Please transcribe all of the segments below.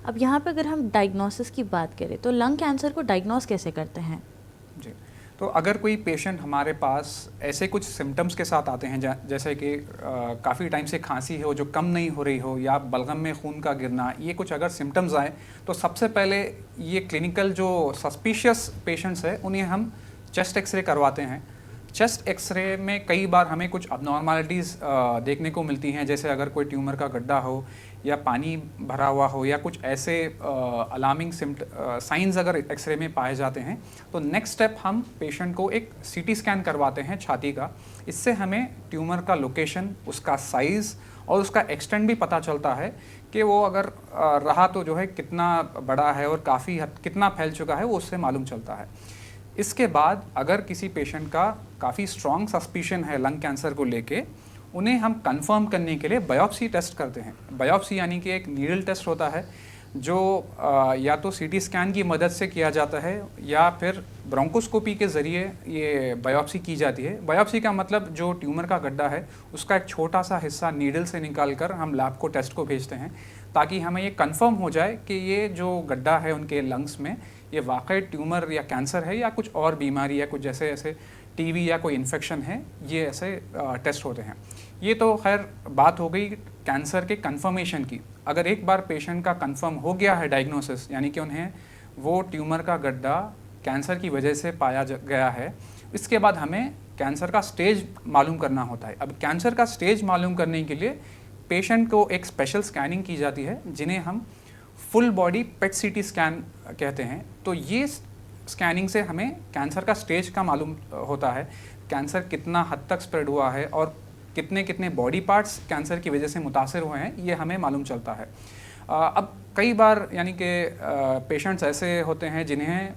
अब यहाँ पे अगर हम डायग्नोसिस की बात करें तो लंग कैंसर को डायग्नोस कैसे करते हैं? जी, तो अगर कोई पेशेंट हमारे पास ऐसे कुछ सिम्टम्स के साथ आते हैं जैसे कि काफ़ी टाइम से खांसी हो जो कम नहीं हो रही हो, या बलगम में खून का गिरना, ये कुछ अगर सिम्टम्स आए तो सबसे पहले ये क्लिनिकल जो सस्पिशियस पेशेंट्स है उन्हें हम चेस्ट एक्सरे करवाते हैं। चेस्ट एक्सरे में कई बार हमें कुछ अबनॉर्मलिटीज़ देखने को मिलती हैं, जैसे अगर कोई ट्यूमर का गड्ढा हो या पानी भरा हुआ हो या कुछ ऐसे अलार्मिंग साइंस अगर एक्सरे में पाए जाते हैं तो नेक्स्ट स्टेप हम पेशेंट को एक सीटी स्कैन करवाते हैं छाती का। इससे हमें ट्यूमर का लोकेशन, उसका साइज़ और उसका एक्सटेंट भी पता चलता है कि वो अगर रहा तो जो है कितना बड़ा है और काफ़ी हद कितना फैल चुका है वो उससे मालूम चलता है। इसके बाद अगर किसी पेशेंट का काफ़ी स्ट्रॉन्ग सस्पिशन है लंग कैंसर को लेके, उन्हें हम कंफर्म करने के लिए बायोप्सी टेस्ट करते हैं। बायोप्सी यानी कि एक नीडल टेस्ट होता है जो या तो सीटी स्कैन की मदद से किया जाता है या फिर ब्रोंकोस्कोपी के ज़रिए ये बायोप्सी की जाती है। बायोप्सी का मतलब जो ट्यूमर का गड्ढा है उसका एक छोटा सा हिस्सा नीडल से निकाल कर हम लैब को टेस्ट को भेजते हैं, ताकि हमें ये कंफर्म हो जाए कि ये जो गड्ढा है उनके लंग्स में ये वाकई ट्यूमर या कैंसर है या कुछ और बीमारी है, कुछ जैसे ऐसे टीबी या कोई इन्फेक्शन है, ये ऐसे टेस्ट होते हैं। ये तो खैर बात हो गई कैंसर के कंफर्मेशन की। अगर एक बार पेशेंट का कंफर्म हो गया है डायग्नोसिस, यानी कि उन्हें वो ट्यूमर का गड्ढा कैंसर की वजह से पाया गया है, इसके बाद हमें कैंसर का स्टेज मालूम करना होता है। अब कैंसर का स्टेज मालूम करने के लिए पेशेंट को एक स्पेशल स्कैनिंग की जाती है जिन्हें हम फुल बॉडी पेट सीटी स्कैन कहते हैं। तो ये स्कैनिंग से हमें कैंसर का स्टेज का मालूम होता है, कैंसर कितना हद तक स्प्रेड हुआ है और कितने कितने बॉडी पार्ट्स कैंसर की वजह से मुतासर हुए हैं, ये हमें मालूम चलता है। अब कई बार यानी कि पेशेंट्स ऐसे होते हैं जिन्हें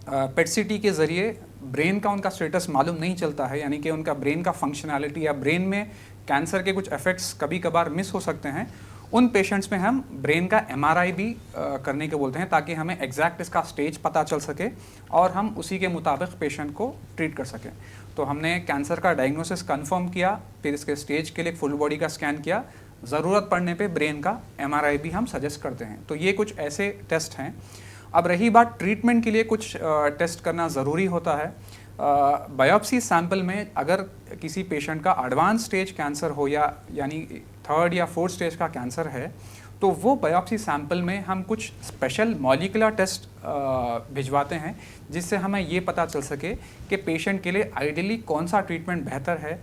पेट सीटी के ज़रिए ब्रेन का उनका स्टेटस मालूम नहीं चलता है, यानी कि उनका ब्रेन का फंक्शनैलिटी या ब्रेन में कैंसर के कुछ इफ़ेक्ट्स कभी कभार मिस हो सकते हैं। उन पेशेंट्स में हम ब्रेन का एमआरआई भी करने को बोलते हैं, ताकि हमें एग्जैक्ट इसका स्टेज पता चल सके और हम उसी के मुताबिक पेशेंट को ट्रीट कर सकें। तो हमने कैंसर का डायग्नोसिस कंफर्म किया, फिर इसके स्टेज के लिए फुल बॉडी का स्कैन किया, ज़रूरत पड़ने पे ब्रेन का एमआरआई भी हम सजेस्ट करते हैं। तो ये कुछ ऐसे टेस्ट हैं। अब रही बात ट्रीटमेंट के लिए कुछ टेस्ट करना ज़रूरी होता है। बायोप्सी सैंपल में अगर किसी पेशेंट का एडवांस स्टेज कैंसर हो या यानी थर्ड या फोर्थ स्टेज का कैंसर है, तो वो बायोप्सी सैंपल में हम कुछ स्पेशल मॉलिक्यूलर टेस्ट भिजवाते हैं, जिससे हमें ये पता चल सके कि पेशेंट के लिए आइडियली कौन सा ट्रीटमेंट बेहतर है।